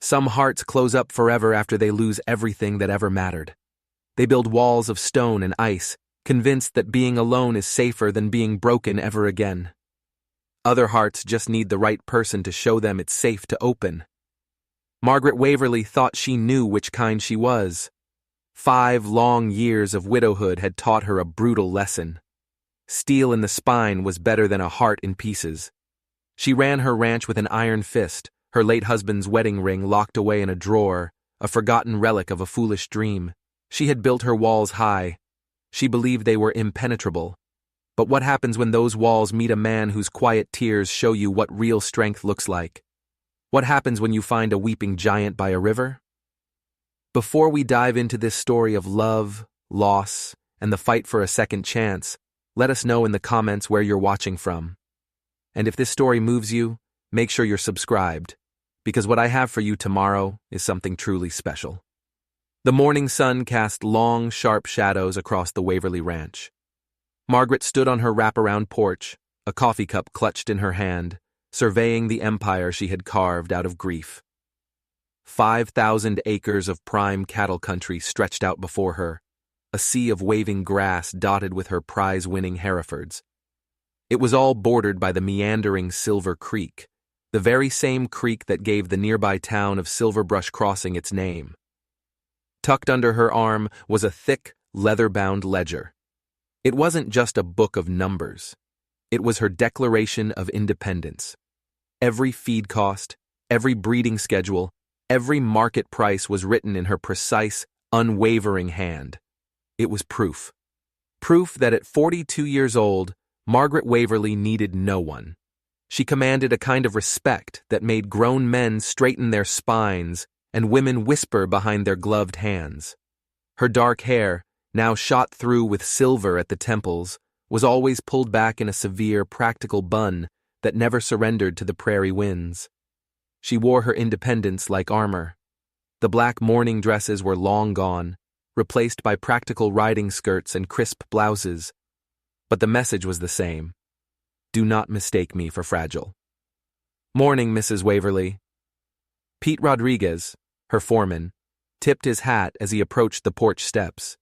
Some hearts close up forever after they lose everything that ever mattered. They build walls of stone and ice, convinced that being alone is safer than being broken ever again. Other hearts just need the right person to show them it's safe to open. Margaret Waverley thought she knew which kind she was. 5 long years of widowhood had taught her a brutal lesson. Steel in the spine was better than a heart in pieces. She ran her ranch with an iron fist, her late husband's wedding ring locked away in a drawer, a forgotten relic of a foolish dream. She had built her walls high. She believed they were impenetrable. But what happens when those walls meet a man whose quiet tears show you what real strength looks like? What happens when you find a weeping giant by a river? Before we dive into this story of love, loss, and the fight for a second chance, let us know in the comments where you're watching from. And if this story moves you, make sure you're subscribed, because what I have for you tomorrow is something truly special. The morning sun cast long, sharp shadows across the Waverley Ranch. Margaret stood on her wraparound porch, a coffee cup clutched in her hand, surveying the empire she had carved out of grief. 5,000 acres of prime cattle country stretched out before her, a sea of waving grass dotted with her prize-winning Herefords. It was all bordered by the meandering Silver Creek, the very same creek that gave the nearby town of Silverbrush Crossing its name. Tucked under her arm was a thick, leather-bound ledger. It wasn't just a book of numbers. It was her Declaration of Independence. Every feed cost, every breeding schedule, every market price was written in her precise, unwavering hand. It was proof. Proof that at 42 years old, Margaret Waverley needed no one. She commanded a kind of respect that made grown men straighten their spines and women whisper behind their gloved hands. Her dark hair, now shot through with silver at the temples, was always pulled back in a severe, practical bun that never surrendered to the prairie winds. She wore her independence like armor. The black mourning dresses were long gone, replaced by practical riding skirts and crisp blouses. But the message was the same. Do not mistake me for fragile. Morning, Mrs. Waverley. Pete Rodriguez, her foreman, tipped his hat as he approached the porch steps.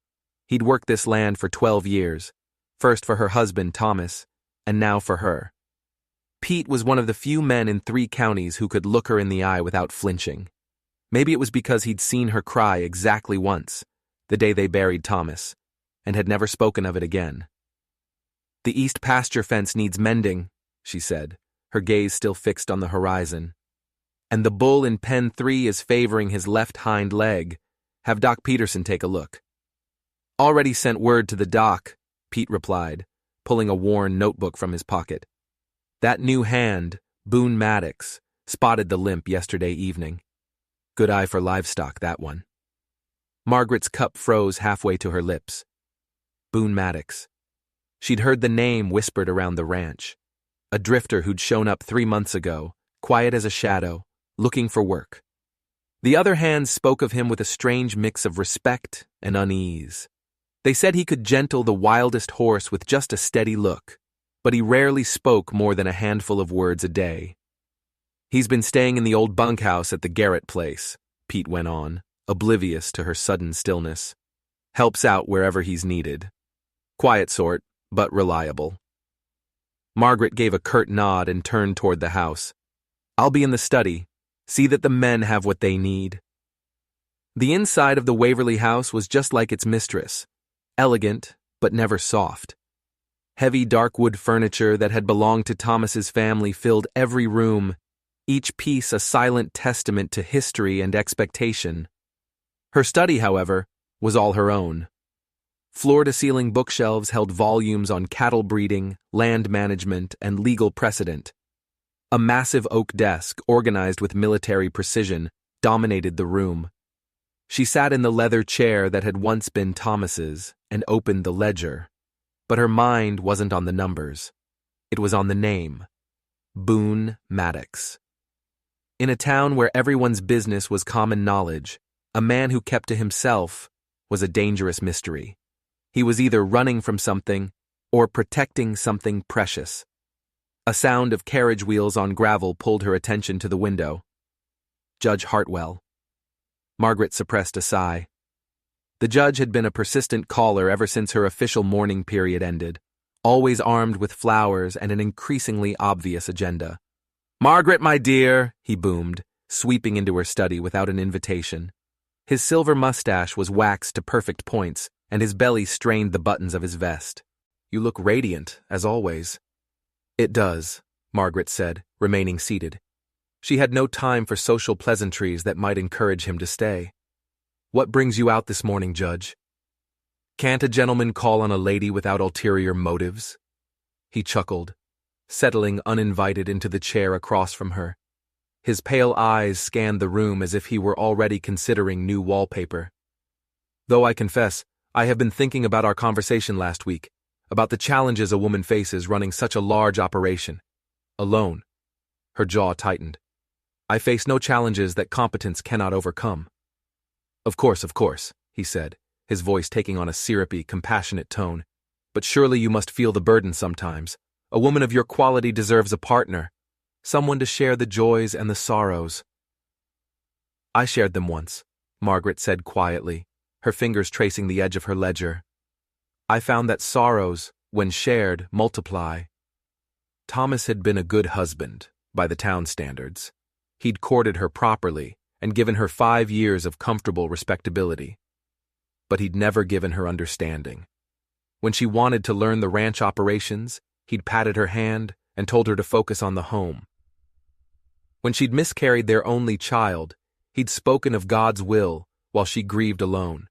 He'd worked this land for 12 years, first for her husband, Thomas, and now for her. Pete was one of the few men in 3 counties who could look her in the eye without flinching. Maybe it was because he'd seen her cry exactly once, the day they buried Thomas, and had never spoken of it again. The east pasture fence needs mending, she said, her gaze still fixed on the horizon. And the bull in pen 3 is favoring his left hind leg. Have Doc Peterson take a look. Already sent word to the doc, Pete replied, pulling a worn notebook from his pocket. That new hand, Boone Maddox, spotted the limp yesterday evening. Good eye for livestock, that one. Margaret's cup froze halfway to her lips. Boone Maddox. She'd heard the name whispered around the ranch. A drifter who'd shown up 3 months ago, quiet as a shadow, looking for work. The other hands spoke of him with a strange mix of respect and unease. They said he could gentle the wildest horse with just a steady look, but he rarely spoke more than a handful of words a day. He's been staying in the old bunkhouse at the Garrett place, Pete went on, oblivious to her sudden stillness. Helps out wherever he's needed. Quiet sort, but reliable. Margaret gave a curt nod and turned toward the house. I'll be in the study. See that the men have what they need. The inside of the Waverley house was just like its mistress. Elegant, but never soft. Heavy dark wood furniture that had belonged to Thomas's family filled every room, each piece a silent testament to history and expectation. Her study, however, was all her own. Floor-to-ceiling bookshelves held volumes on cattle breeding, land management, and legal precedent. A massive oak desk, organized with military precision, dominated the room. She sat in the leather chair that had once been Thomas's and opened the ledger. But her mind wasn't on the numbers. It was on the name. Boone Maddox. In a town where everyone's business was common knowledge, a man who kept to himself was a dangerous mystery. He was either running from something or protecting something precious. A sound of carriage wheels on gravel pulled her attention to the window. Judge Hartwell. Margaret suppressed a sigh. The judge had been a persistent caller ever since her official mourning period ended, always armed with flowers and an increasingly obvious agenda. "Margaret, my dear," he boomed, sweeping into her study without an invitation. His silver mustache was waxed to perfect points, and his belly strained the buttons of his vest. "You look radiant, as always." "It does," Margaret said, remaining seated. She had no time for social pleasantries that might encourage him to stay. "What brings you out this morning, Judge?" "Can't a gentleman call on a lady without ulterior motives?" He chuckled, settling uninvited into the chair across from her. His pale eyes scanned the room as if he were already considering new wallpaper. "Though I confess, I have been thinking about our conversation last week, about the challenges a woman faces running such a large operation. Alone." Her jaw tightened. "I face no challenges that competence cannot overcome." Of course," he said, his voice taking on a syrupy, compassionate tone. "But surely you must feel the burden sometimes. A woman of your quality deserves a partner, someone to share the joys and the sorrows." "I shared them once," Margaret said quietly, her fingers tracing the edge of her ledger. "I found that sorrows, when shared, multiply." Thomas had been a good husband, by the town standards. He'd courted her properly and given her 5 years of comfortable respectability. But he'd never given her understanding. When she wanted to learn the ranch operations, he'd patted her hand and told her to focus on the home. When she'd miscarried their only child, he'd spoken of God's will while she grieved alone.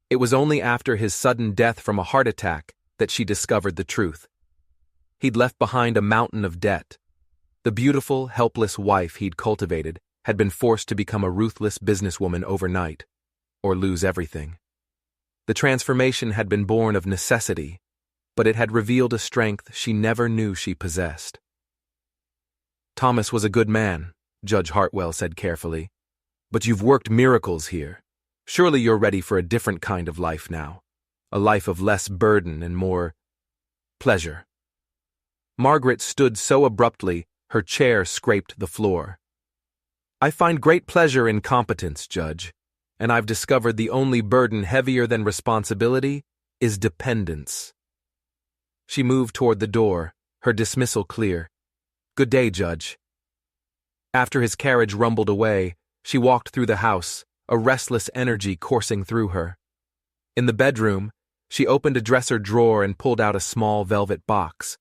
It was only after his sudden death from a heart attack that she discovered the truth. He'd left behind a mountain of debt. The beautiful, helpless wife he'd cultivated had been forced to become a ruthless businesswoman overnight, or lose everything. The transformation had been born of necessity, but it had revealed a strength she never knew she possessed. "Thomas was a good man," Judge Hartwell said carefully. "But you've worked miracles here. Surely you're ready for a different kind of life now. A life of less burden and more pleasure." Margaret stood so abruptly, her chair scraped the floor. "I find great pleasure in competence, Judge, and I've discovered the only burden heavier than responsibility is dependence." She moved toward the door, her dismissal clear. "Good day, Judge." After his carriage rumbled away, she walked through the house, a restless energy coursing through her. In the bedroom, she opened a dresser drawer and pulled out a small velvet box,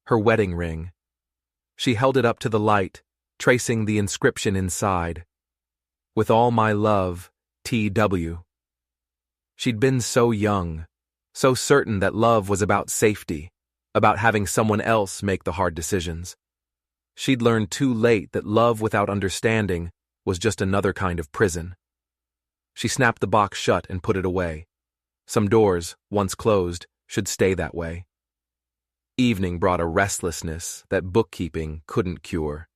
her wedding ring. She held it up to the light, tracing the inscription inside. "With all my love, T.W." She'd been so young, so certain that love was about safety, about having someone else make the hard decisions. She'd learned too late that love without understanding was just another kind of prison. She snapped the box shut and put it away. Some doors, once closed, should stay that way. Evening brought a restlessness that bookkeeping couldn't cure.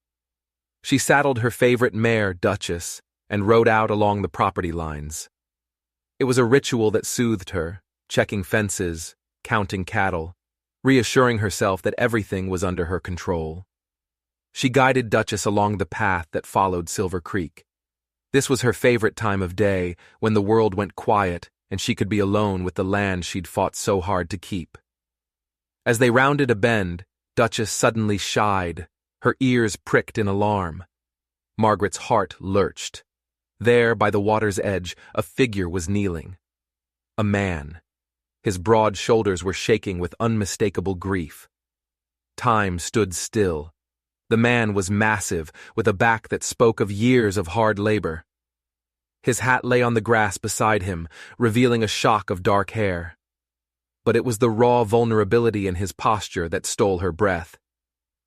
She saddled her favorite mare, Duchess, and rode out along the property lines. It was a ritual that soothed her, checking fences, counting cattle, reassuring herself that everything was under her control. She guided Duchess along the path that followed Silver Creek. This was her favorite time of day, when the world went quiet and she could be alone with the land she'd fought so hard to keep. As they rounded a bend, Duchess suddenly shied, her ears pricked in alarm. Margaret's heart lurched. There, by the water's edge, a figure was kneeling. A man. His broad shoulders were shaking with unmistakable grief. Time stood still. The man was massive, with a back that spoke of years of hard labor. His hat lay on the grass beside him, revealing a shock of dark hair. But it was the raw vulnerability in his posture that stole her breath.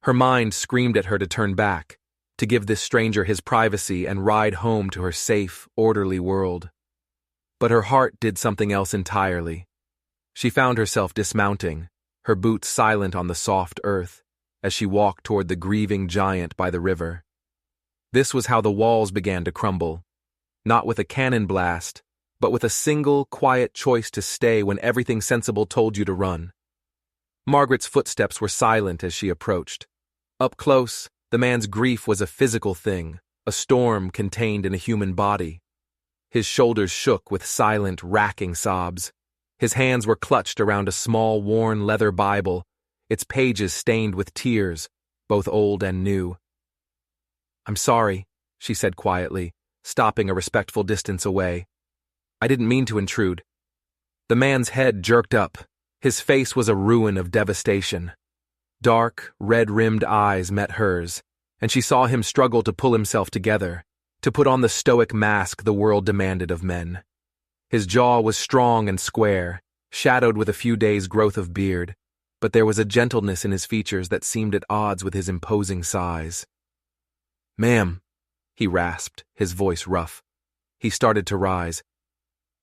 Her mind screamed at her to turn back, to give this stranger his privacy and ride home to her safe, orderly world. But her heart did something else entirely. She found herself dismounting, her boots silent on the soft earth, as she walked toward the grieving giant by the river. This was how the walls began to crumble, not with a cannon blast, but with a single, quiet choice to stay when everything sensible told you to run. Margaret's footsteps were silent as she approached. Up close, the man's grief was a physical thing, a storm contained in a human body. His shoulders shook with silent, racking sobs. His hands were clutched around a small, worn leather Bible, its pages stained with tears, both old and new. "I'm sorry," she said quietly, stopping a respectful distance away. "I didn't mean to intrude." The man's head jerked up. His face was a ruin of devastation. Dark, red-rimmed eyes met hers, and she saw him struggle to pull himself together, to put on the stoic mask the world demanded of men. His jaw was strong and square, shadowed with a few days' growth of beard, but there was a gentleness in his features that seemed at odds with his imposing size. "Ma'am," he rasped, his voice rough. He started to rise.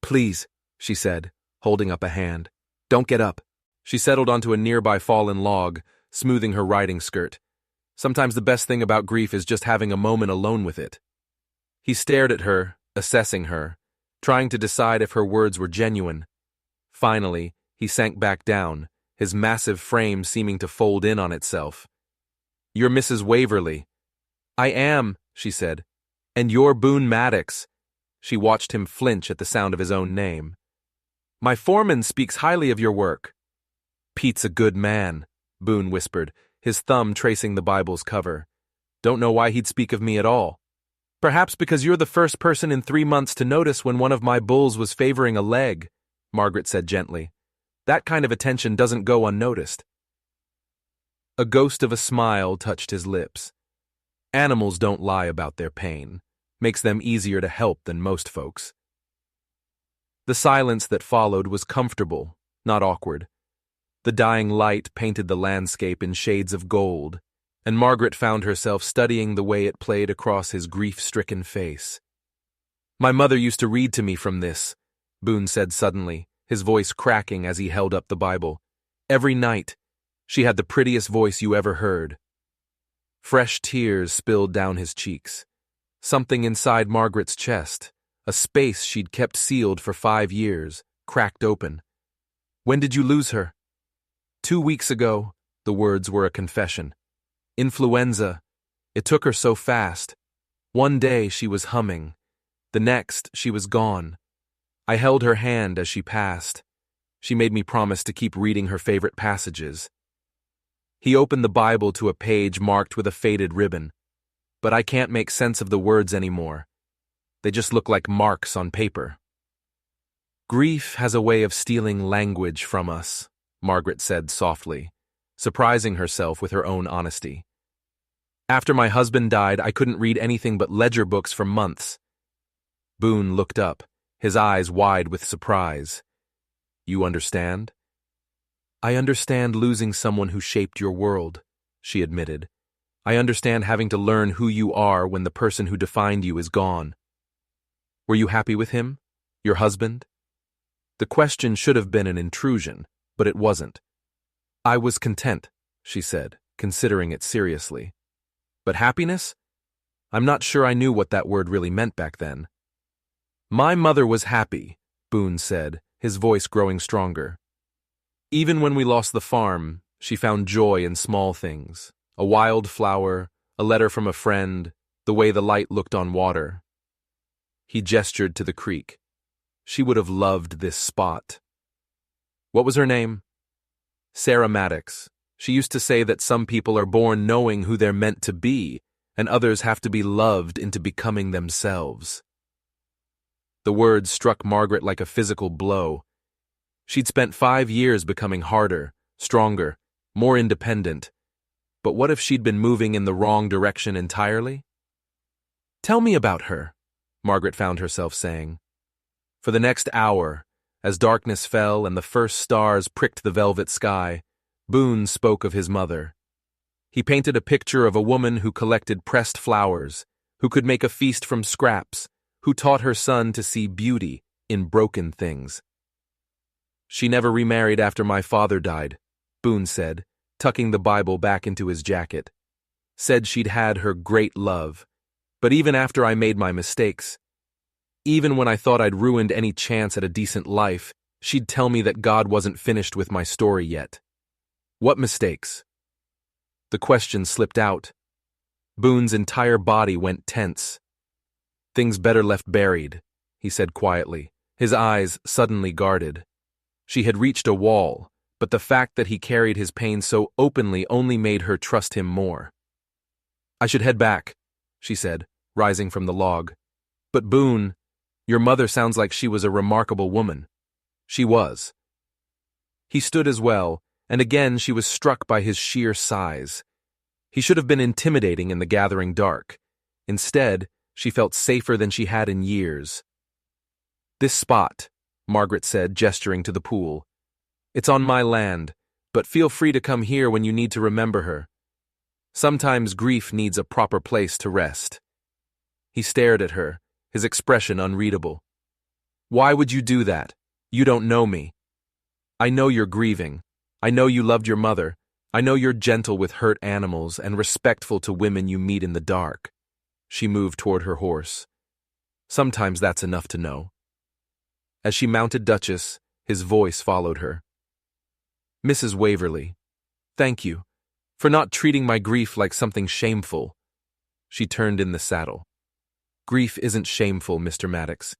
"Please," she said, holding up a hand. "Don't get up." She settled onto a nearby fallen log, smoothing her riding skirt. Sometimes the best thing about grief is just having a moment alone with it. He stared at her, assessing her, trying to decide if her words were genuine. Finally, he sank back down, his massive frame seeming to fold in on itself. "You're Mrs. Waverly." "I am," she said. "And you're Boone Maddox." She watched him flinch at the sound of his own name. "My foreman speaks highly of your work." "Pete's a good man," Boone whispered, his thumb tracing the Bible's cover. "Don't know why he'd speak of me at all." "Perhaps because you're the first person in 3 months to notice when one of my bulls was favoring a leg," Margaret said gently. "That kind of attention doesn't go unnoticed." A ghost of a smile touched his lips. Animals don't lie about their pain. Makes them easier to help than most folks. The silence that followed was comfortable, not awkward. The dying light painted the landscape in shades of gold, and Margaret found herself studying the way it played across his grief-stricken face. "My mother used to read to me from this," Boone said suddenly, his voice cracking as he held up the Bible. "Every night. She had the prettiest voice you ever heard." Fresh tears spilled down his cheeks. Something inside Margaret's chest, a space she'd kept sealed for 5 years, cracked open. "When did you lose her?" 2 weeks ago," the words were a confession. "Influenza. It took her so fast. One day she was humming. The next she was gone. I held her hand as she passed. She made me promise to keep reading her favorite passages." He opened the Bible to a page marked with a faded ribbon. "But I can't make sense of the words anymore. They just look like marks on paper." "Grief has a way of stealing language from us," Margaret said softly, surprising herself with her own honesty. "After my husband died, I couldn't read anything but ledger books for months." Boone looked up, his eyes wide with surprise. "You understand?" "I understand losing someone who shaped your world," she admitted. "I understand having to learn who you are when the person who defined you is gone." "Were you happy with him? Your husband?" The question should have been an intrusion, but it wasn't. "I was content," she said, considering it seriously. "But happiness? I'm not sure I knew what that word really meant back then." "My mother was happy," Boone said, his voice growing stronger. "Even when we lost the farm, she found joy in small things. A wild flower, a letter from a friend, the way the light looked on water." He gestured to the creek. "She would have loved this spot." "What was her name?" "Sarah Maddox. She used to say that some people are born knowing who they're meant to be, and others have to be loved into becoming themselves." The words struck Margaret like a physical blow. She'd spent 5 years becoming harder, stronger, more independent. But what if she'd been moving in the wrong direction entirely? "Tell me about her," Margaret found herself saying. For the next hour, as darkness fell and the first stars pricked the velvet sky, Boone spoke of his mother. He painted a picture of a woman who collected pressed flowers, who could make a feast from scraps, who taught her son to see beauty in broken things. "She never remarried after my father died," Boone said, tucking the Bible back into his jacket. "Said she'd had her great love, but even after I made my mistakes, even when I thought I'd ruined any chance at a decent life, she'd tell me that God wasn't finished with my story yet." "What mistakes?" The question slipped out. Boone's entire body went tense. "Things better left buried," he said quietly, his eyes suddenly guarded. She had reached a wall, but the fact that he carried his pain so openly only made her trust him more. "I should head back," she said, rising from the log. "But Boone, your mother sounds like she was a remarkable woman." She was. He stood as well, and again she was struck by his sheer size. He should have been intimidating in the gathering dark. Instead, she felt safer than she had in years. "This spot," Margaret said, gesturing to the pool. "It's on my land, but feel free to come here when you need to remember her. Sometimes grief needs a proper place to rest." He stared at her, his expression unreadable. "Why would you do that? You don't know me. I know you're grieving. I know you loved your mother. I know you're gentle with hurt animals and respectful to women you meet in the dark." She moved toward her horse. "Sometimes that's enough to know." As she mounted Duchess, his voice followed her. "Mrs. Waverly, thank you for not treating my grief like something shameful." She turned in the saddle. "Grief isn't shameful, Mr. Maddox.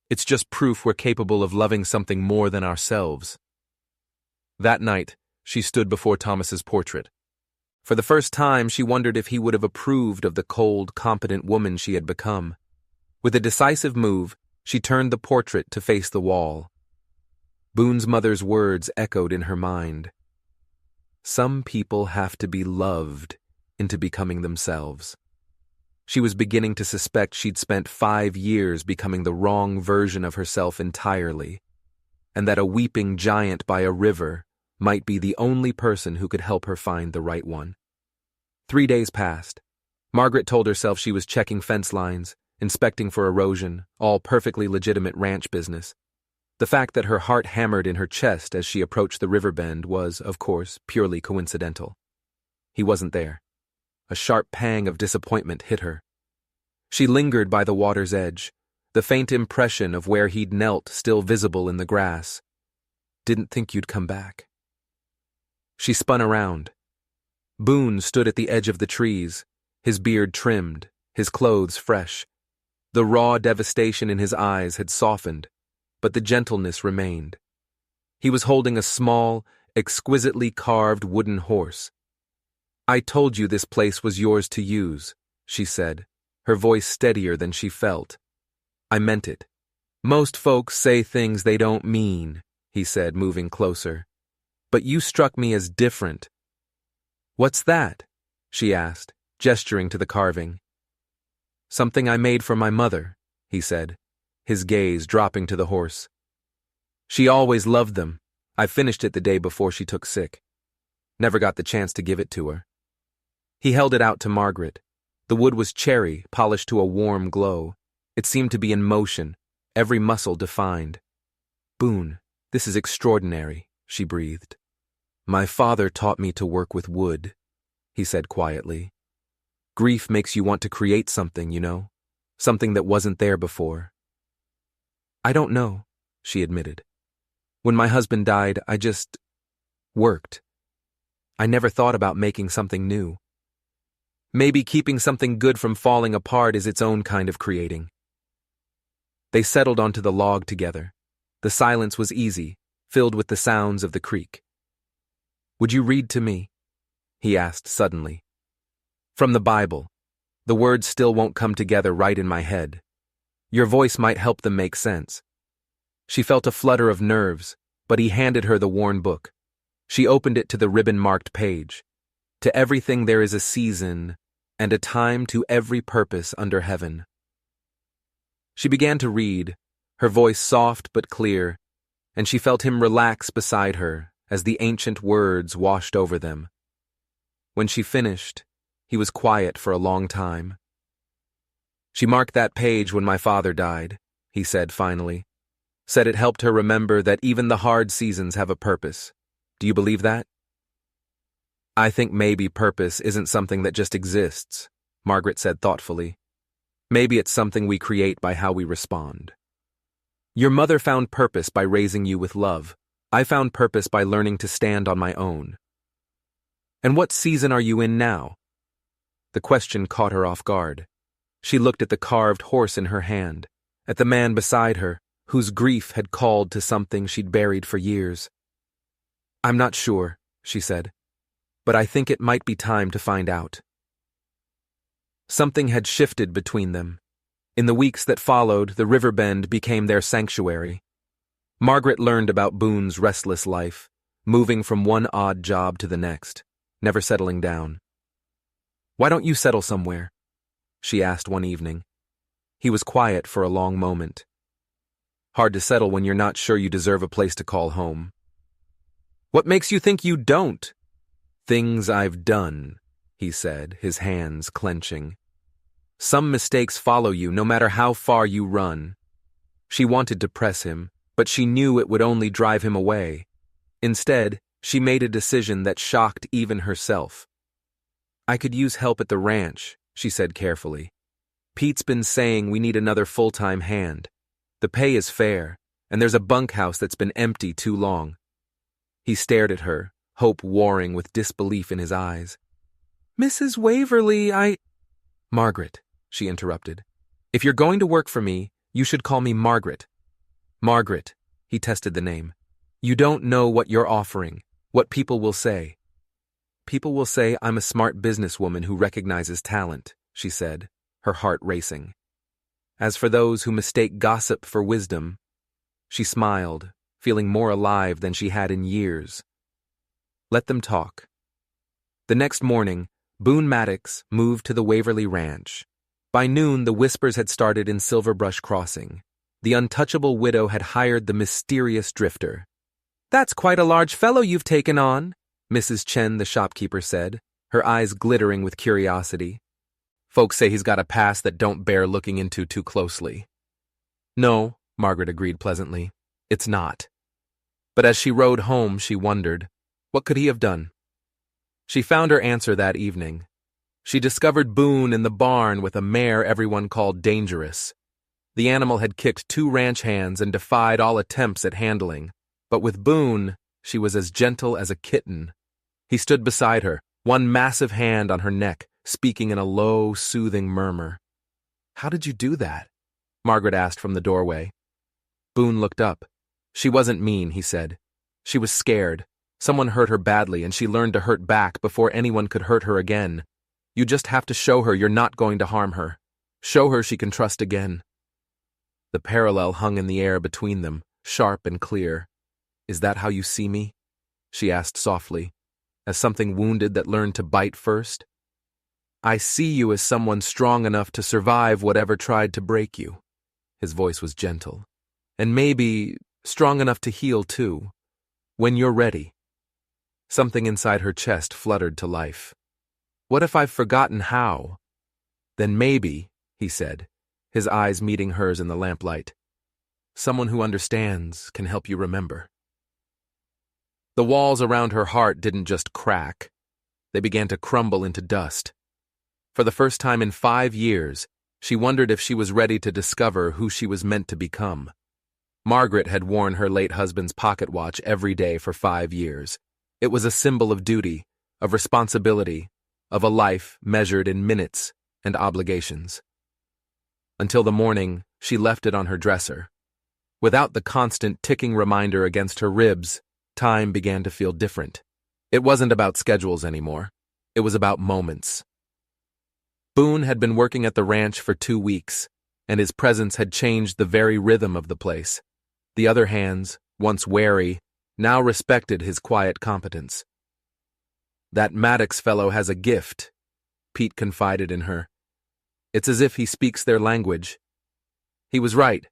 It's just proof we're capable of loving something more than ourselves." That night, she stood before Thomas's portrait. For the first time, she wondered if he would have approved of the cold, competent woman she had become. With a decisive move, she turned the portrait to face the wall. Boone's mother's words echoed in her mind. Some people have to be loved into becoming themselves. She was beginning to suspect she'd spent 5 years becoming the wrong version of herself entirely, and that a weeping giant by a river might be the only person who could help her find the right one. 3 days passed. Margaret told herself she was checking fence lines, inspecting for erosion, all perfectly legitimate ranch business. The fact that her heart hammered in her chest as she approached the river bend was, of course, purely coincidental. He wasn't there. A sharp pang of disappointment hit her. She lingered by the water's edge, the faint impression of where he'd knelt still visible in the grass. "Didn't think you'd come back." She spun around. Boone stood at the edge of the trees, his beard trimmed, his clothes fresh. The raw devastation in his eyes had softened, but the gentleness remained. He was holding a small, exquisitely carved wooden horse. "I told you this place was yours to use," she said, her voice steadier than she felt. "I meant it. Most folks say things they don't mean," he said, moving closer. "But you struck me as different." "What's that?" she asked, gesturing to the carving. "Something I made for my mother," he said, his gaze dropping to the horse. "She always loved them. I finished it the day before she took sick. Never got the chance to give it to her." He held it out to Margaret. The wood was cherry, polished to a warm glow. It seemed to be in motion, every muscle defined. "Boone, this is extraordinary," she breathed. "My father taught me to work with wood," he said quietly. "Grief makes you want to create something, you know, something that wasn't there before." "I don't know," she admitted. "When my husband died, I just worked. I never thought about making something new. Maybe keeping something good from falling apart is its own kind of creating." They settled onto the log together. The silence was easy, filled with the sounds of the creek. "Would you read to me?" he asked suddenly. "From the Bible. The words still won't come together right in my head. Your voice might help them make sense." She felt a flutter of nerves, but he handed her the worn book. She opened it to the ribbon-marked page. "To everything there is a season, and a time to every purpose under heaven." She began to read, her voice soft but clear, and she felt him relax beside her as the ancient words washed over them. When she finished, he was quiet for a long time. "She marked that page when my father died," he said finally. "Said it helped her remember that even the hard seasons have a purpose. Do you believe that?" "I think maybe purpose isn't something that just exists," Margaret said thoughtfully. "Maybe it's something we create by how we respond. Your mother found purpose by raising you with love. I found purpose by learning to stand on my own." "And what season are you in now?" The question caught her off guard. She looked at the carved horse in her hand, at the man beside her, whose grief had called to something she'd buried for years. "I'm not sure," she said, "but I think it might be time to find out." Something had shifted between them. In the weeks that followed, the river bend became their sanctuary. Margaret learned about Boone's restless life, moving from one odd job to the next, never settling down. "Why don't you settle somewhere?" she asked one evening. He was quiet for a long moment. "Hard to settle when you're not sure you deserve a place to call home." "What makes you think you don't?" "Things I've done," he said, his hands clenching. "Some mistakes follow you no matter how far you run." She wanted to press him, but she knew it would only drive him away. Instead, she made a decision that shocked even herself. "I could use help at the ranch," she said carefully. "Pete's been saying we need another full-time hand. The pay is fair, and there's a bunkhouse that's been empty too long." He stared at her, hope warring with disbelief in his eyes. "Mrs. Waverly, "Margaret," she interrupted. "If you're going to work for me, you should call me Margaret." "Margaret," he tested the name. "You don't know what you're offering, what people will say." "People will say I'm a smart businesswoman who recognizes talent," she said, her heart racing. "As for those who mistake gossip for wisdom," she smiled, feeling more alive than she had in years. "Let them talk." The next morning, Boone Maddox moved to the Waverly Ranch. By noon, the whispers had started in Silverbrush Crossing. The untouchable widow had hired the mysterious drifter. "That's quite a large fellow you've taken on," Mrs. Chen, the shopkeeper, said, her eyes glittering with curiosity. "Folks say he's got a past that don't bear looking into too closely." "No," Margaret agreed pleasantly, "it's not." But as she rode home, she wondered, what could he have done? She found her answer that evening. She discovered Boone in the barn with a mare everyone called Dangerous. The animal had kicked 2 ranch hands and defied all attempts at handling, but with Boone, she was as gentle as a kitten. He stood beside her, one massive hand on her neck, speaking in a low, soothing murmur. "How did you do that?" Margaret asked from the doorway. Boone looked up. "She wasn't mean," he said. "She was scared. Someone hurt her badly, and she learned to hurt back before anyone could hurt her again. You just have to show her you're not going to harm her. Show her she can trust again." The parallel hung in the air between them, sharp and clear. "Is that how you see me?" she asked softly, "as something wounded that learned to bite first?" "I see you as someone strong enough to survive whatever tried to break you." His voice was gentle. "And maybe strong enough to heal too, when you're ready." Something inside her chest fluttered to life. "What if I've forgotten how?" "Then maybe," he said, his eyes meeting hers in the lamplight, "someone who understands can help you remember." The walls around her heart didn't just crack. They began to crumble into dust. For the first time in 5 years, she wondered if she was ready to discover who she was meant to become. Margaret had worn her late husband's pocket watch every day for 5 years. It was a symbol of duty, of responsibility, of a life measured in minutes and obligations. Until the morning, she left it on her dresser. Without the constant ticking reminder against her ribs, time began to feel different. It wasn't about schedules anymore. It was about moments. Boone had been working at the ranch for 2 weeks, and his presence had changed the very rhythm of the place. The other hands, once wary, now respected his quiet competence. "That Maddox fellow has a gift," Pete confided in her. "It's as if he speaks their language." He was right.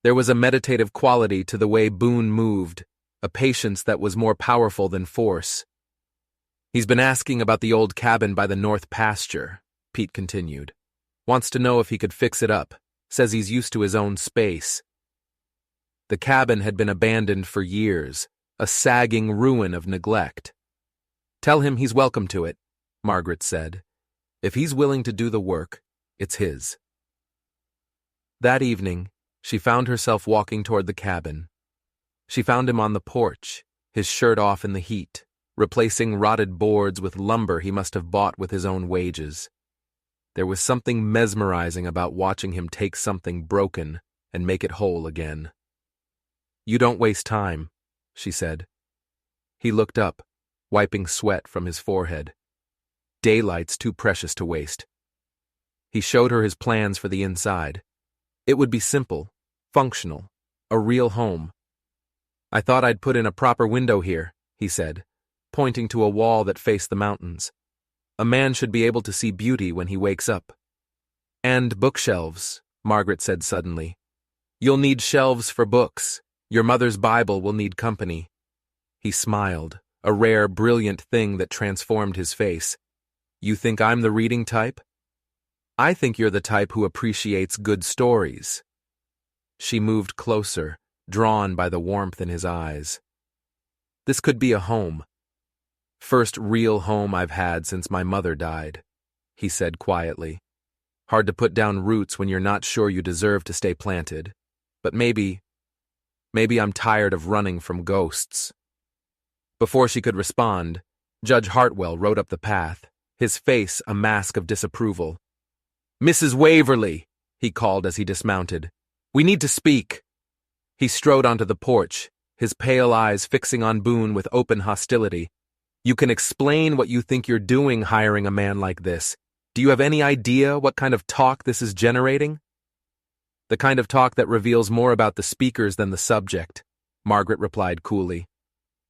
There was a meditative quality to the way Boone moved, a patience that was more powerful than force. "He's been asking about the old cabin by the north pasture," Pete continued. "Wants to know if he could fix it up. Says he's used to his own space." The cabin had been abandoned for years, a sagging ruin of neglect. "Tell him he's welcome to it," Margaret said. "If he's willing to do the work, it's his." That evening, she found herself walking toward the cabin. She found him on the porch, his shirt off in the heat, replacing rotted boards with lumber he must have bought with his own wages. There was something mesmerizing about watching him take something broken and make it whole again. "You don't waste time," she said. He looked up, wiping sweat from his forehead. "Daylight's too precious to waste." He showed her his plans for the inside. It would be simple, functional, a real home. "I thought I'd put in a proper window here," he said, pointing to a wall that faced the mountains. "A man should be able to see beauty when he wakes up." "And bookshelves," Margaret said suddenly. "You'll need shelves for books. Your mother's Bible will need company." He smiled, a rare, brilliant thing that transformed his face. "You think I'm the reading type?" "I think you're the type who appreciates good stories." She moved closer, drawn by the warmth in his eyes. "This could be a home. First real home I've had since my mother died," he said quietly. "Hard to put down roots when you're not sure you deserve to stay planted. But maybe I'm tired of running from ghosts." Before she could respond, Judge Hartwell rode up the path, his face a mask of disapproval. "Mrs. Waverly," he called as he dismounted. "We need to speak." He strode onto the porch, his pale eyes fixing on Boone with open hostility. "You can explain what you think you're doing hiring a man like this. Do you have any idea what kind of talk this is generating?" "The kind of talk that reveals more about the speakers than the subject," Margaret replied coolly.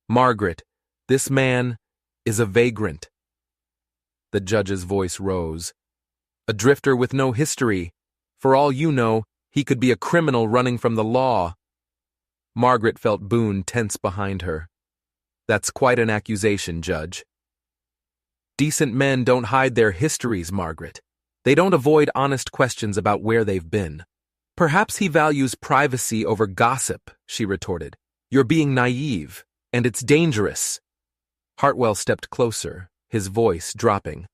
"Margaret, this man is a vagrant." The judge's voice rose. "A drifter with no history. For all you know, he could be a criminal running from the law." Margaret felt Boone tense behind her. "That's quite an accusation, Judge." "Decent men don't hide their histories, Margaret. They don't avoid honest questions about where they've been." "Perhaps he values privacy over gossip," she retorted. "You're being naive, and it's dangerous." Hartwell stepped closer, his voice dropping.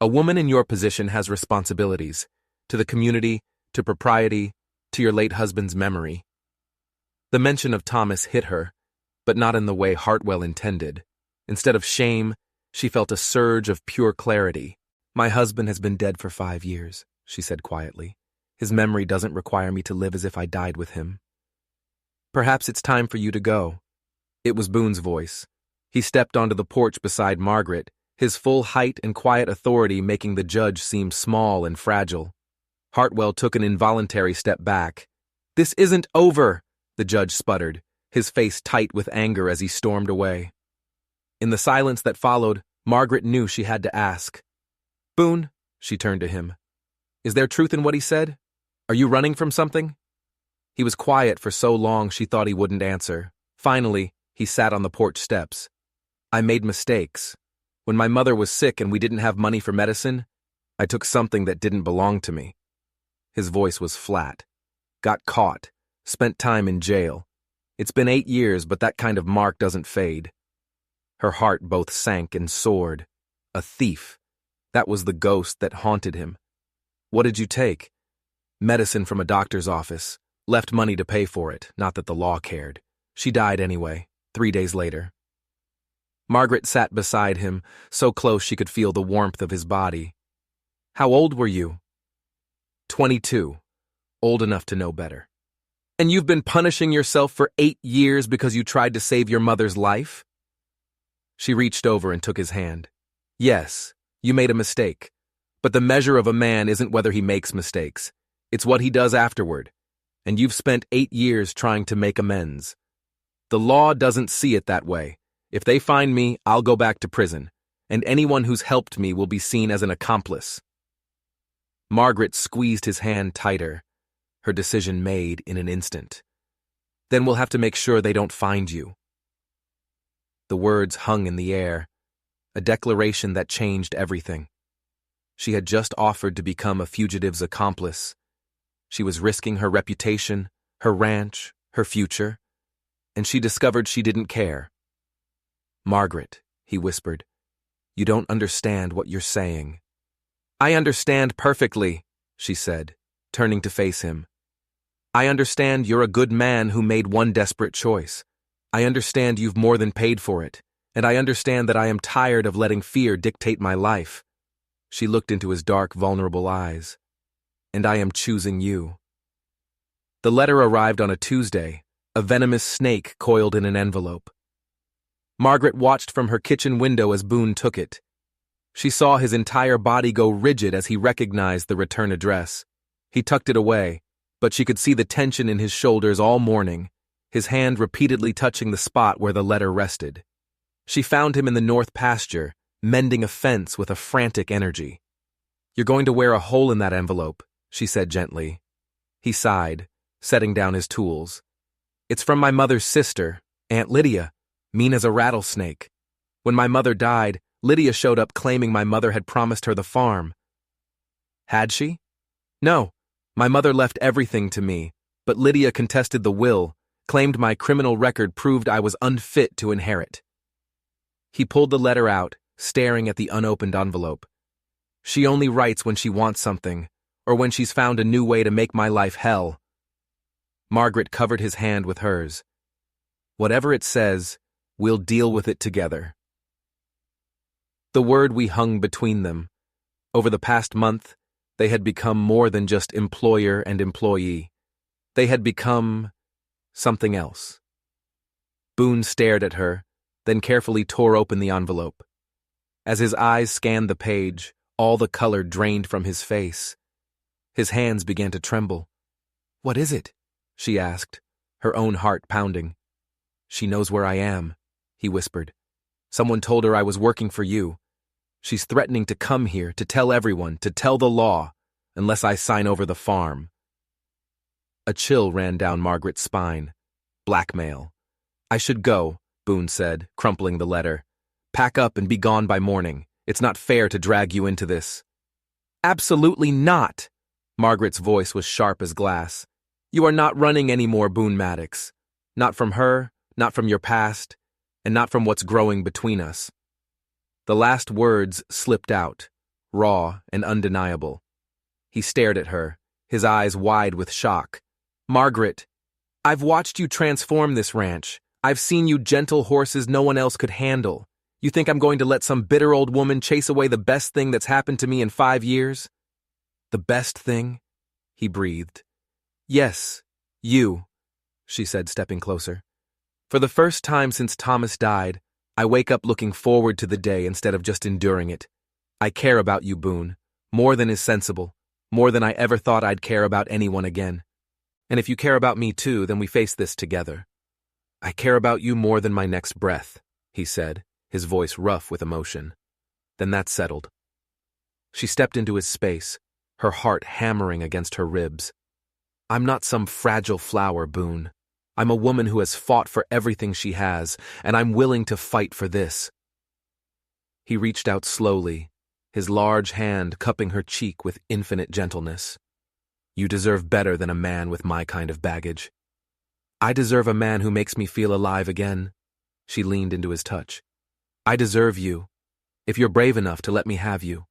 "A woman in your position has responsibilities, to the community, to propriety, to your late husband's memory." The mention of Thomas hit her, but not in the way Hartwell intended. Instead of shame, she felt a surge of pure clarity. "My husband has been dead for 5 years," she said quietly. "His memory doesn't require me to live as if I died with him." "Perhaps it's time for you to go." It was Boone's voice. He stepped onto the porch beside Margaret, his full height and quiet authority making the judge seem small and fragile. Hartwell took an involuntary step back. "This isn't over," the judge sputtered, his face tight with anger as he stormed away. In the silence that followed, Margaret knew she had to ask. "Boone," she turned to him, "is there truth in what he said? Are you running from something?" He was quiet for so long she thought he wouldn't answer. Finally, he sat on the porch steps. "I made mistakes. When my mother was sick and we didn't have money for medicine, I took something that didn't belong to me." His voice was flat. "Got caught. Spent time in jail. It's been 8 years, but that kind of mark doesn't fade." Her heart both sank and soared. A thief. That was the ghost that haunted him. "What did you take?" "Medicine from a doctor's office. Left money to pay for it, not that the law cared. She died anyway, 3 days later." Margaret sat beside him, so close she could feel the warmth of his body. "How old were you?" 22. Old enough to know better. "And you've been punishing yourself for 8 years because you tried to save your mother's life?" She reached over and took his hand. "Yes, you made a mistake. But the measure of a man isn't whether he makes mistakes. It's what he does afterward. And you've spent 8 years trying to make amends. The law doesn't see it that way. If they find me, I'll go back to prison, and anyone who's helped me will be seen as an accomplice." Margaret squeezed his hand tighter, her decision made in an instant. "Then we'll have to make sure they don't find you." The words hung in the air, a declaration that changed everything. She had just offered to become a fugitive's accomplice. She was risking her reputation, her ranch, her future, and she discovered she didn't care. "Margaret," he whispered, "you don't understand what you're saying." "I understand perfectly," she said, turning to face him. "I understand you're a good man who made one desperate choice. I understand you've more than paid for it, and I understand that I am tired of letting fear dictate my life. She looked into his dark, vulnerable eyes. And I am choosing you. The letter arrived on a Tuesday, a venomous snake coiled in an envelope. Margaret watched from her kitchen window as Boone took it. She saw his entire body go rigid as he recognized the return address. He tucked it away, but she could see the tension in his shoulders all morning, his hand repeatedly touching the spot where the letter rested. She found him in the north pasture, mending a fence with a frantic energy. "You're going to wear a hole in that envelope," she said gently. He sighed, setting down his tools. "It's from my mother's sister, Aunt Lydia, mean as a rattlesnake. When my mother died, Lydia showed up claiming my mother had promised her the farm." "Had she?" "No. My mother left everything to me, but Lydia contested the will, claimed my criminal record proved I was unfit to inherit." He pulled the letter out, staring at the unopened envelope. "She only writes when she wants something, or when she's found a new way to make my life hell." Margaret covered his hand with hers. "Whatever it says, we'll deal with it together." The word we hung between them. Over the past month, they had become more than just employer and employee. They had become something else. Boone stared at her, then carefully tore open the envelope. As his eyes scanned the page, all the color drained from his face. His hands began to tremble. "What is it?" she asked, her own heart pounding. "She knows where I am," he whispered. "Someone told her I was working for you. She's threatening to come here, to tell everyone, to tell the law, unless I sign over the farm." A chill ran down Margaret's spine. Blackmail. "I should go," Boone said, crumpling the letter. "Pack up and be gone by morning. It's not fair to drag you into this." "Absolutely not!" Margaret's voice was sharp as glass. "You are not running anymore, Boone Maddox. Not from her, not from your past, and not from what's growing between us." The last words slipped out, raw and undeniable. He stared at her, his eyes wide with shock. "Margaret, I've watched you transform this ranch. I've seen you gentle horses no one else could handle. You think I'm going to let some bitter old woman chase away the best thing that's happened to me in 5 years? "The best thing?" he breathed. "Yes, you," she said, stepping closer. "For the first time since Thomas died, I wake up looking forward to the day instead of just enduring it. I care about you, Boone, more than is sensible, more than I ever thought I'd care about anyone again. And if you care about me too, then we face this together." "I care about you more than my next breath," he said, his voice rough with emotion. "Then that's settled." She stepped into his space, her heart hammering against her ribs. "I'm not some fragile flower, Boone. I'm a woman who has fought for everything she has, and I'm willing to fight for this." He reached out slowly, his large hand cupping her cheek with infinite gentleness. "You deserve better than a man with my kind of baggage." "I deserve a man who makes me feel alive again." She leaned into his touch. "I deserve you, if you're brave enough to let me have you."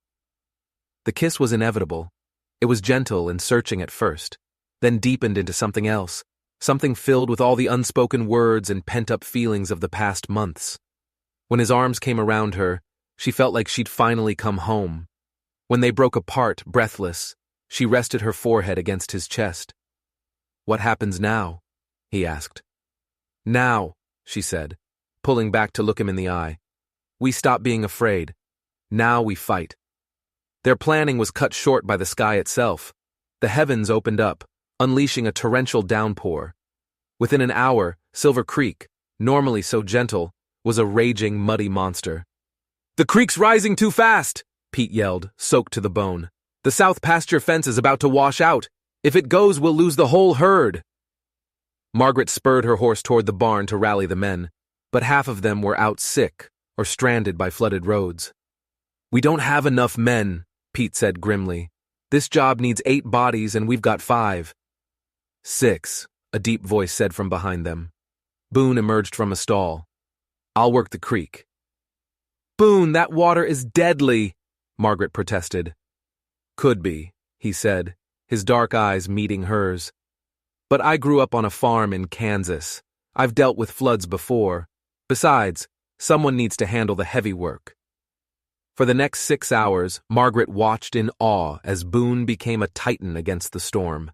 The kiss was inevitable. It was gentle and searching at first, then deepened into something else, something filled with all the unspoken words and pent-up feelings of the past months. When his arms came around her, she felt like she'd finally come home. When they broke apart, breathless, she rested her forehead against his chest. "What happens now?" he asked. "Now," she said, pulling back to look him in the eye. "We stop being afraid. Now we fight." Their planning was cut short by the sky itself. The heavens opened up, unleashing a torrential downpour. Within an hour, Silver Creek, normally so gentle, was a raging, muddy monster. "The creek's rising too fast!" Pete yelled, soaked to the bone. "The south pasture fence is about to wash out. If it goes, we'll lose the whole herd." Margaret spurred her horse toward the barn to rally the men, but half of them were out sick or stranded by flooded roads. "We don't have enough men," Pete said grimly. "This job needs 8 bodies and we've got 5. 6, a deep voice said from behind them. Boone emerged from a stall. "I'll work the creek." "Boone, that water is deadly," Margaret protested. "Could be," he said, his dark eyes meeting hers. "But I grew up on a farm in Kansas. I've dealt with floods before. Besides, someone needs to handle the heavy work." For the next 6 hours, Margaret watched in awe as Boone became a titan against the storm.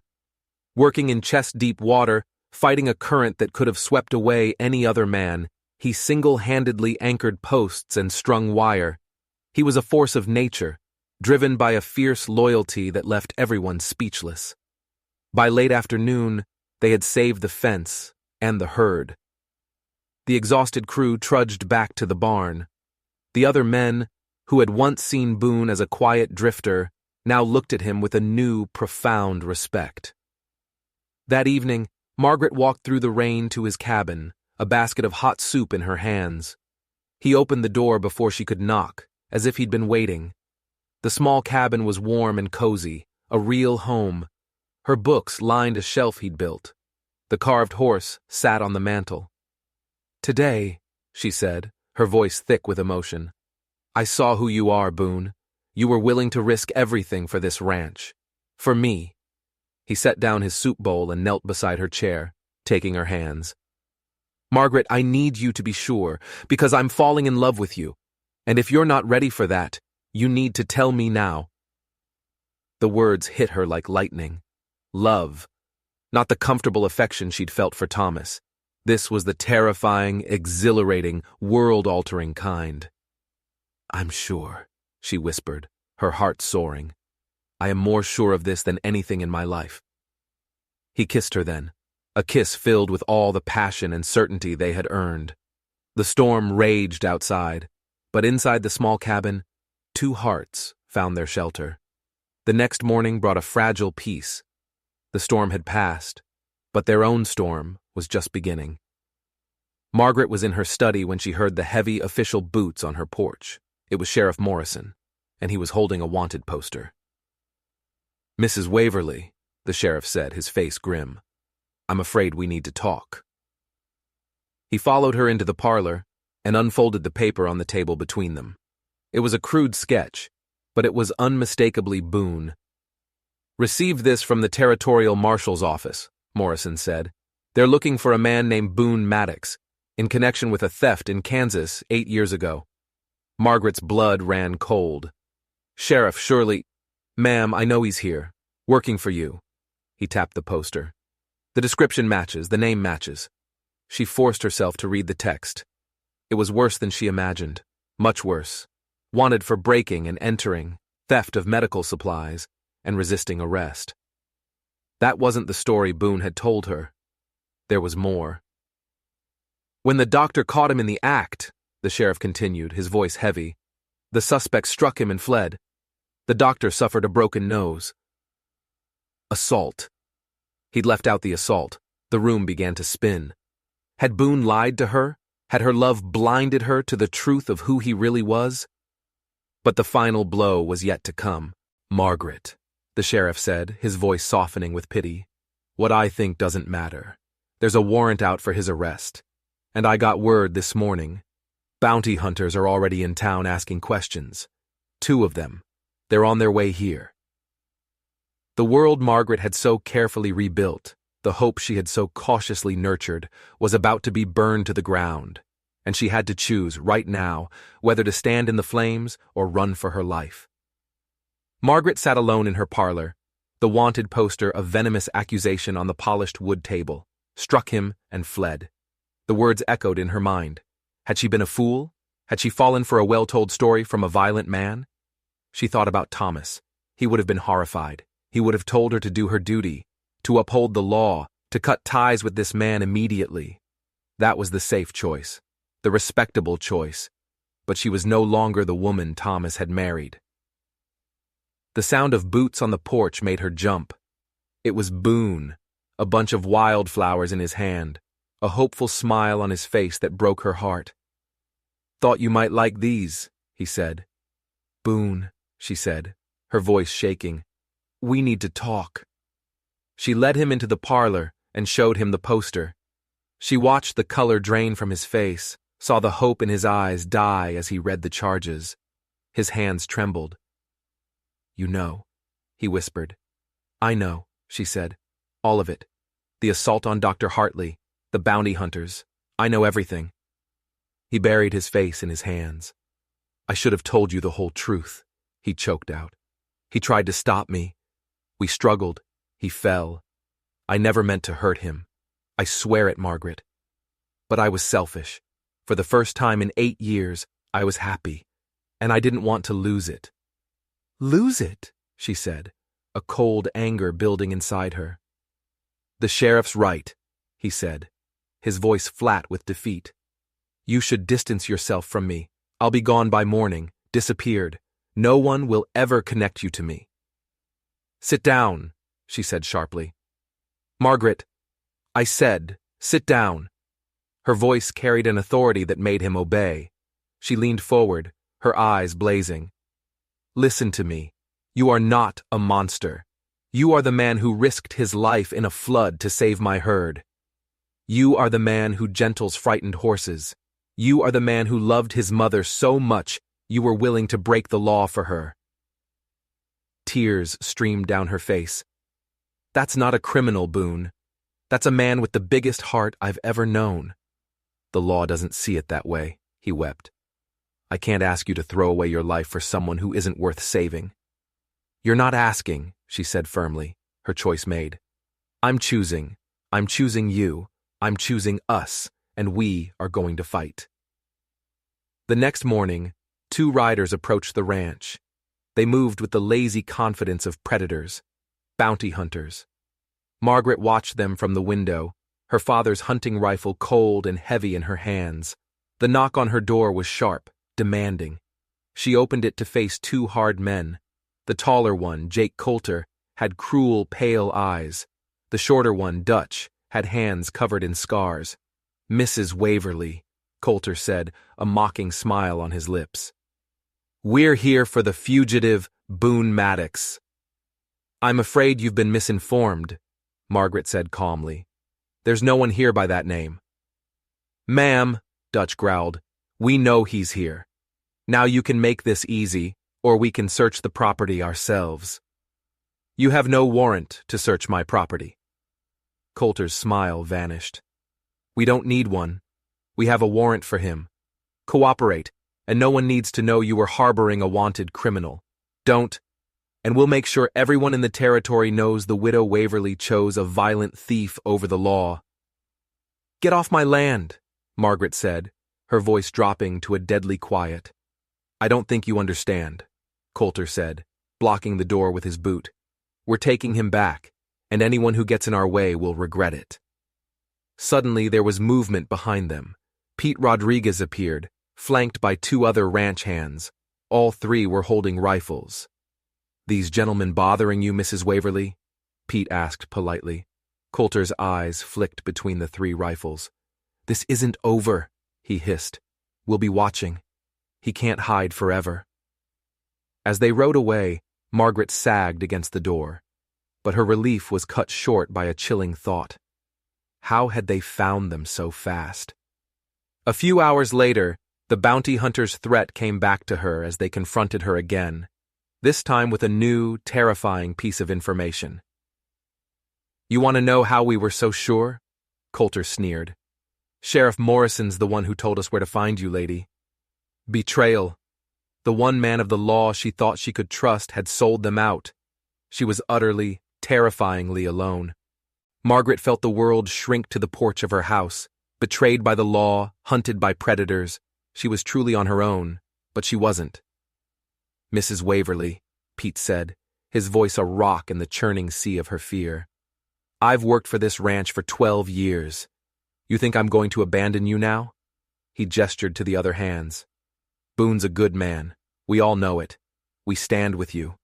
Working in chest-deep water, fighting a current that could have swept away any other man, he single-handedly anchored posts and strung wire. He was a force of nature, driven by a fierce loyalty that left everyone speechless. By late afternoon, they had saved the fence and the herd. The exhausted crew trudged back to the barn. The other men, who had once seen Boone as a quiet drifter, now looked at him with a new, profound respect. That evening, Margaret walked through the rain to his cabin, a basket of hot soup in her hands. He opened the door before she could knock, as if he'd been waiting. The small cabin was warm and cozy, a real home. Her books lined a shelf he'd built. The carved horse sat on the mantel. "Today," she said, her voice thick with emotion, "I saw who you are, Boone. You were willing to risk everything for this ranch. For me." He set down his soup bowl and knelt beside her chair, taking her hands. "Margaret, I need you to be sure, because I'm falling in love with you. And if you're not ready for that, you need to tell me now." The words hit her like lightning. Love. Not the comfortable affection she'd felt for Thomas. This was the terrifying, exhilarating, world-altering kind. "I'm sure," she whispered, her heart soaring. "I am more sure of this than anything in my life." He kissed her then, a kiss filled with all the passion and certainty they had earned. The storm raged outside, but inside the small cabin, 2 hearts found their shelter. The next morning brought a fragile peace. The storm had passed, but their own storm was just beginning. Margaret was in her study when she heard the heavy official boots on her porch. It was Sheriff Morrison, and he was holding a wanted poster. "Mrs. Waverly," the sheriff said, his face grim, "I'm afraid we need to talk." He followed her into the parlor and unfolded the paper on the table between them. It was a crude sketch, but it was unmistakably Boone. "Received this from the Territorial Marshal's office," Morrison said. "They're looking for a man named Boone Maddox, in connection with a theft in Kansas 8 years ago." Margaret's blood ran cold. "Sheriff, surely—" "Ma'am, I know he's here, working for you." He tapped the poster. "The description matches, the name matches." She forced herself to read the text. It was worse than she imagined, much worse. Wanted for breaking and entering, theft of medical supplies, and resisting arrest. That wasn't the story Boone had told her. There was more. "When the doctor caught him in the act," the sheriff continued, his voice heavy, "the suspect struck him and fled. The doctor suffered a broken nose." Assault. He'd left out the assault. The room began to spin. Had Boone lied to her? Had her love blinded her to the truth of who he really was? But the final blow was yet to come. "Margaret," the sheriff said, his voice softening with pity, "what I think doesn't matter. There's a warrant out for his arrest. And I got word this morning. Bounty hunters are already in town asking questions. 2 of them. They're on their way here." The world Margaret had so carefully rebuilt, the hope she had so cautiously nurtured, was about to be burned to the ground, and she had to choose, right now, whether to stand in the flames or run for her life. Margaret sat alone in her parlor, the wanted poster of venomous accusation on the polished wood table, struck him and fled. The words echoed in her mind. Had she been a fool? Had she fallen for a well-told story from a violent man? She thought about Thomas. He would have been horrified. He would have told her to do her duty, to uphold the law, to cut ties with this man immediately. That was the safe choice, the respectable choice, but she was no longer the woman Thomas had married. The sound of boots on the porch made her jump. It was Boone, a bunch of wildflowers in his hand, a hopeful smile on his face that broke her heart. "Thought you might like these," he said. "Boone," she said, her voice shaking, "we need to talk." She led him into the parlor and showed him the poster. She watched the color drain from his face, saw the hope in his eyes die as he read the charges. His hands trembled. "You know," he whispered. "I know," she said. "All of it. The assault on Dr. Hartley, the bounty hunters. I know everything." He buried his face in his hands. I should have told you the whole truth, he choked out. He tried to stop me. We struggled. He fell. I never meant to hurt him. I swear it, Margaret. But I was selfish. For the first time in 8 years, I was happy, and I didn't want to lose it. Lose it, she said, a cold anger building inside her. The sheriff's right, he said, his voice flat with defeat. You should distance yourself from me. I'll be gone by morning, disappeared. No one will ever connect you to me. Sit down, she said sharply. Margaret, I said, sit down. Her voice carried an authority that made him obey. She leaned forward, her eyes blazing. Listen to me. You are not a monster. You are the man who risked his life in a flood to save my herd. You are the man who gentles frightened horses. You are the man who loved his mother so much you were willing to break the law for her. Tears streamed down her face. That's not a criminal, Boone. That's a man with the biggest heart I've ever known. The law doesn't see it that way, he wept. I can't ask you to throw away your life for someone who isn't worth saving. You're not asking, she said firmly, her choice made. I'm choosing you, I'm choosing us, and we are going to fight. The next morning, 2 riders approached the ranch. They moved with the lazy confidence of predators, bounty hunters. Margaret watched them from the window, her father's hunting rifle cold and heavy in her hands. The knock on her door was sharp, demanding. She opened it to face 2 hard men. The taller one, Jake Coulter, had cruel, pale eyes. The shorter one, Dutch, had hands covered in scars. Mrs. Waverly, Coulter said, a mocking smile on his lips. We're here for the fugitive Boone Maddox. I'm afraid you've been misinformed, Margaret said calmly. There's no one here by that name. Ma'am, Dutch growled, we know he's here. Now you can make this easy, or we can search the property ourselves. You have no warrant to search my property. Coulter's smile vanished. We don't need one. We have a warrant for him. Cooperate, and no one needs to know you are harboring a wanted criminal. Don't, and we'll make sure everyone in the territory knows the widow Waverly chose a violent thief over the law. Get off my land, Margaret said, her voice dropping to a deadly quiet. I don't think you understand, Coulter said, blocking the door with his boot. We're taking him back, and anyone who gets in our way will regret it. Suddenly there was movement behind them. Pete Rodriguez appeared, flanked by 2 other ranch hands. All 3 were holding rifles. These gentlemen bothering you, Mrs. Waverly? Pete asked politely. Coulter's eyes flicked between the 3 rifles. This isn't over, he hissed. We'll be watching. He can't hide forever. As they rode away, Margaret sagged against the door. But her relief was cut short by a chilling thought. How had they found them so fast? A few hours later, the bounty hunter's threat came back to her as they confronted her again, this time with a new, terrifying piece of information. You want to know how we were so sure? Coulter sneered. Sheriff Morrison's the one who told us where to find you, lady. Betrayal. The one man of the law she thought she could trust had sold them out. She was utterly, terrifyingly alone. Margaret felt the world shrink to the porch of her house. Betrayed by the law, hunted by predators. She was truly on her own, but she wasn't. Mrs. Waverly, Pete said, his voice a rock in the churning sea of her fear. I've worked for this ranch for 12 years. You think I'm going to abandon you now? He gestured to the other hands. Boone's a good man. We all know it. We stand with you.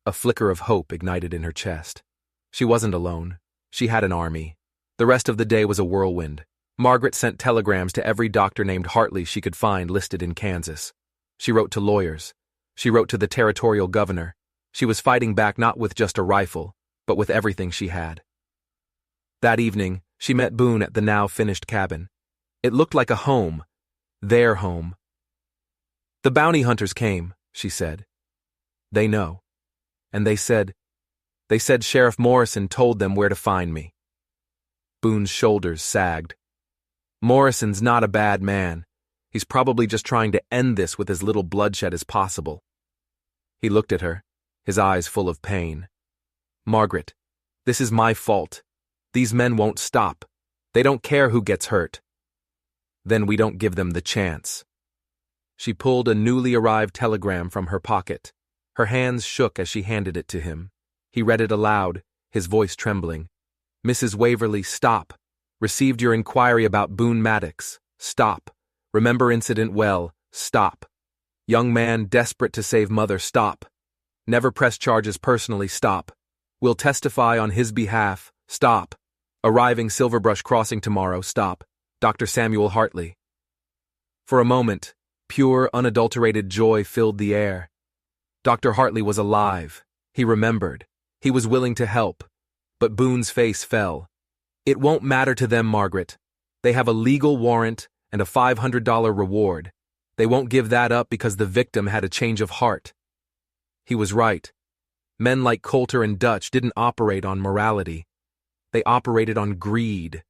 A flicker of hope ignited in her chest. She wasn't alone. She had an army. The rest of the day was a whirlwind. Margaret sent telegrams to every doctor named Hartley she could find listed in Kansas. She wrote to lawyers. She wrote to the territorial governor. She was fighting back not with just a rifle, but with everything she had. That evening, she met Boone at the now-finished cabin. It looked like a home. Their home. The bounty hunters came, she said. They know. And they said Sheriff Morrison told them where to find me. Boone's shoulders sagged. Morrison's not a bad man. He's probably just trying to end this with as little bloodshed as possible. He looked at her, his eyes full of pain. Margaret, this is my fault. These men won't stop. They don't care who gets hurt. Then we don't give them the chance. She pulled a newly arrived telegram from her pocket. Her hands shook as she handed it to him. He read it aloud, his voice trembling. Mrs. Waverly, stop. Received your inquiry about Boone Maddox. Stop. Remember incident well. Stop. Young man desperate to save mother. Stop. Never press charges personally. Stop. Will testify on his behalf. Stop. Arriving Silverbrush Crossing tomorrow. Stop. Dr. Samuel Hartley. For a moment, pure, unadulterated joy filled the air. Dr. Hartley was alive. He remembered. He was willing to help. But Boone's face fell. It won't matter to them, Margaret. They have a legal warrant and a $500 reward. They won't give that up because the victim had a change of heart. He was right. Men like Coulter and Dutch didn't operate on morality. They operated on greed.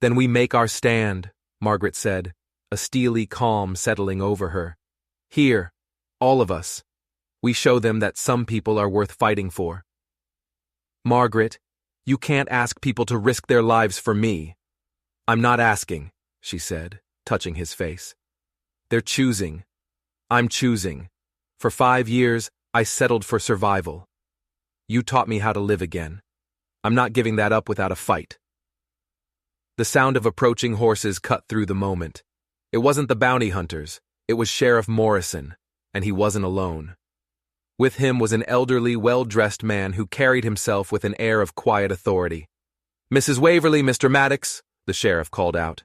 Then we make our stand, Margaret said, a steely calm settling over her. Here, all of us. We show them that some people are worth fighting for. Margaret, you can't ask people to risk their lives for me. I'm not asking, she said, touching his face. They're choosing. I'm choosing. For 5 years, I settled for survival. You taught me how to live again. I'm not giving that up without a fight. The sound of approaching horses cut through the moment. It wasn't the bounty hunters. It was Sheriff Morrison, and he wasn't alone. With him was an elderly, well-dressed man who carried himself with an air of quiet authority. Mrs. Waverly, Mr. Maddox, the sheriff called out.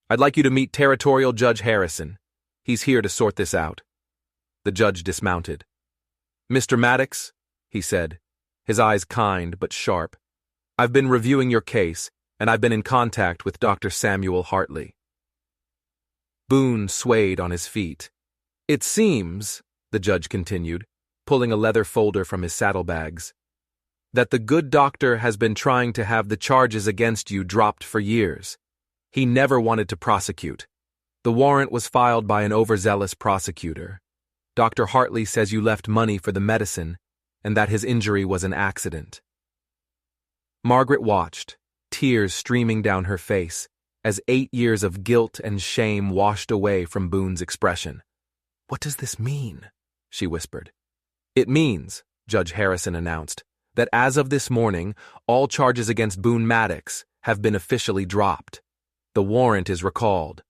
I'd like you to meet Territorial Judge Harrison. He's here to sort this out. The judge dismounted. Mr. Maddox, he said, his eyes kind but sharp, I've been reviewing your case, and I've been in contact with Dr. Samuel Hartley. Boone swayed on his feet. It seems, the judge continued, pulling a leather folder from his saddlebags, that the good doctor has been trying to have the charges against you dropped for years. He never wanted to prosecute. The warrant was filed by an overzealous prosecutor. Dr. Hartley says you left money for the medicine and that his injury was an accident. Margaret watched, tears streaming down her face, as 8 years of guilt and shame washed away from Boone's expression. What does this mean? She whispered. It means, Judge Harrison announced, that as of this morning, all charges against Boone Maddox have been officially dropped. The warrant is recalled.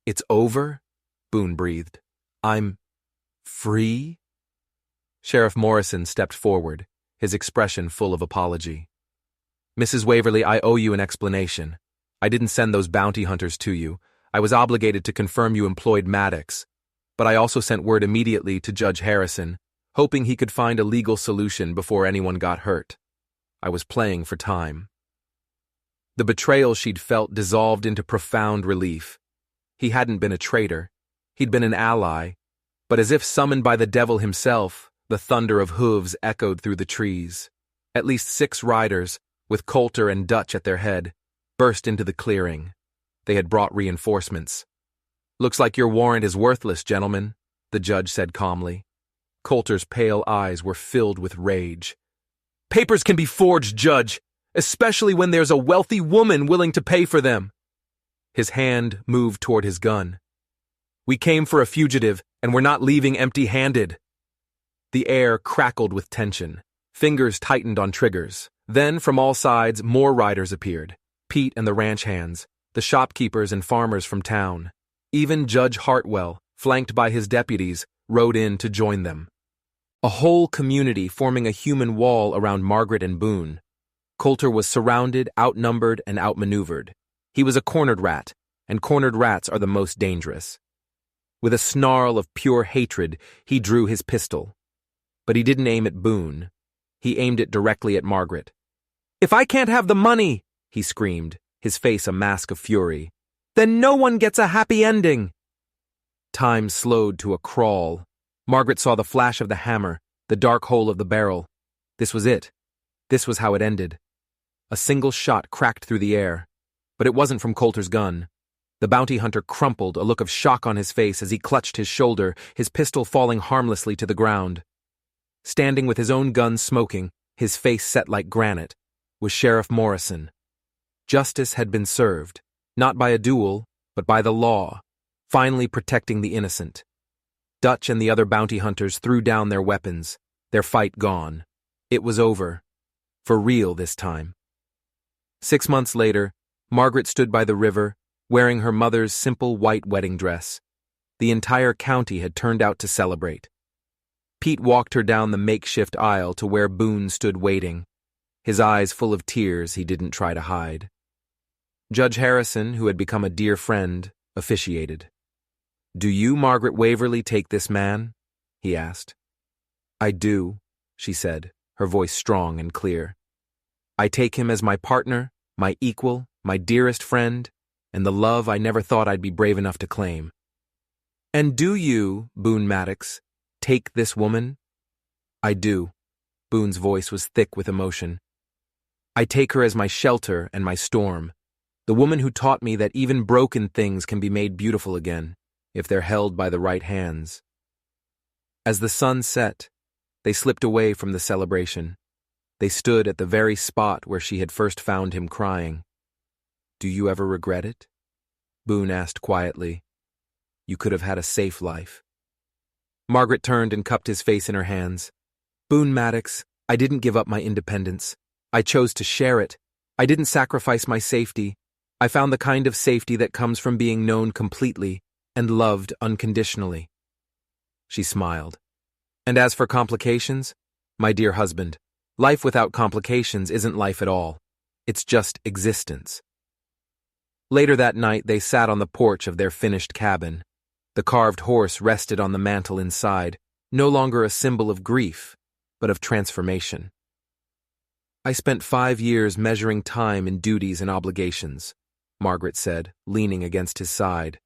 It's over? Boone breathed. I'm free? Sheriff Morrison stepped forward, his expression full of apology. Mrs. Waverly, I owe you an explanation. I didn't send those bounty hunters to you. I was obligated to confirm you employed Maddox. But I also sent word immediately to Judge Harrison, hoping he could find a legal solution before anyone got hurt. I was playing for time. The betrayal she'd felt dissolved into profound relief. He hadn't been a traitor. He'd been an ally. But as if summoned by the devil himself, the thunder of hooves echoed through the trees. At least 6 riders, with Coulter and Dutch at their head, burst into the clearing. They had brought reinforcements. Looks like your warrant is worthless, gentlemen, the judge said calmly. Coulter's pale eyes were filled with rage. Papers can be forged, Judge, especially when there's a wealthy woman willing to pay for them. His hand moved toward his gun. We came for a fugitive, and we're not leaving empty-handed. The air crackled with tension. Fingers tightened on triggers. Then, from all sides, more riders appeared. Pete and the ranch hands, the shopkeepers and farmers from town. Even Judge Hartwell, flanked by his deputies, rode in to join them. A whole community forming a human wall around Margaret and Boone. Coulter was surrounded, outnumbered, and outmaneuvered. He was a cornered rat, and cornered rats are the most dangerous. With a snarl of pure hatred, he drew his pistol. But he didn't aim at Boone. He aimed it directly at Margaret. If I can't have the money, he screamed, his face a mask of fury, then no one gets a happy ending. Time slowed to a crawl. Margaret saw the flash of the hammer, the dark hole of the barrel. This was it. This was how it ended. A single shot cracked through the air, but it wasn't from Coulter's gun. The bounty hunter crumpled, a look of shock on his face as he clutched his shoulder, his pistol falling harmlessly to the ground. Standing with his own gun smoking, his face set like granite, was Sheriff Morrison. Justice had been served, not by a duel, but by the law, finally protecting the innocent. Dutch and the other bounty hunters threw down their weapons, their fight gone. It was over. For real this time. 6 months later, Margaret stood by the river, wearing her mother's simple white wedding dress. The entire county had turned out to celebrate. Pete walked her down the makeshift aisle to where Boone stood waiting, his eyes full of tears he didn't try to hide. Judge Harrison, who had become a dear friend, officiated. "Do you, Margaret Waverly, take this man?" he asked. "I do," she said, her voice strong and clear. "I take him as my partner, my equal, my dearest friend, and the love I never thought I'd be brave enough to claim." "And do you, Boone Maddox, take this woman?" "I do." Boone's voice was thick with emotion. "I take her as my shelter and my storm, the woman who taught me that even broken things can be made beautiful again, if they're held by the right hands." As the sun set, they slipped away from the celebration. They stood at the very spot where she had first found him crying. "Do you ever regret it?" Boone asked quietly. "You could have had a safe life." Margaret turned and cupped his face in her hands. "Boone Maddox, I didn't give up my independence. I chose to share it. I didn't sacrifice my safety. I found the kind of safety that comes from being known completely and loved unconditionally." She smiled. "And as for complications, my dear husband, life without complications isn't life at all. It's just existence." Later that night, they sat on the porch of their finished cabin. The carved horse rested on the mantel inside, no longer a symbol of grief, but of transformation. "I spent 5 years measuring time in duties and obligations," Margaret said, leaning against his side.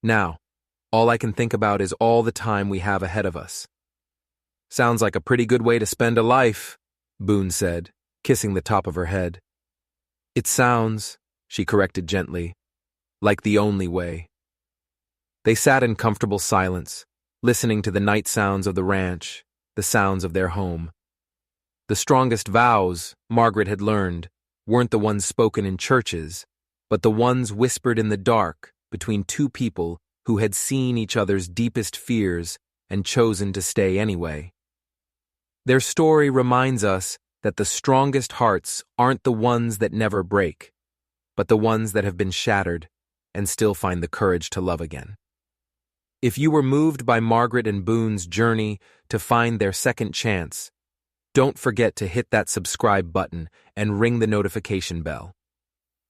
"Now, all I can think about is all the time we have ahead of us." "Sounds like a pretty good way to spend a life," Boone said, kissing the top of her head. "It sounds," she corrected gently, "like the only way." They sat in comfortable silence, listening to the night sounds of the ranch, the sounds of their home. The strongest vows, Margaret had learned, weren't the ones spoken in churches, but the ones whispered in the dark between two people who had seen each other's deepest fears and chosen to stay anyway. Their story reminds us that the strongest hearts aren't the ones that never break, but the ones that have been shattered and still find the courage to love again. If you were moved by Margaret and Boone's journey to find their second chance, don't forget to hit that subscribe button and ring the notification bell.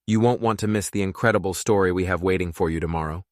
You won't want to miss the incredible story we have waiting for you tomorrow.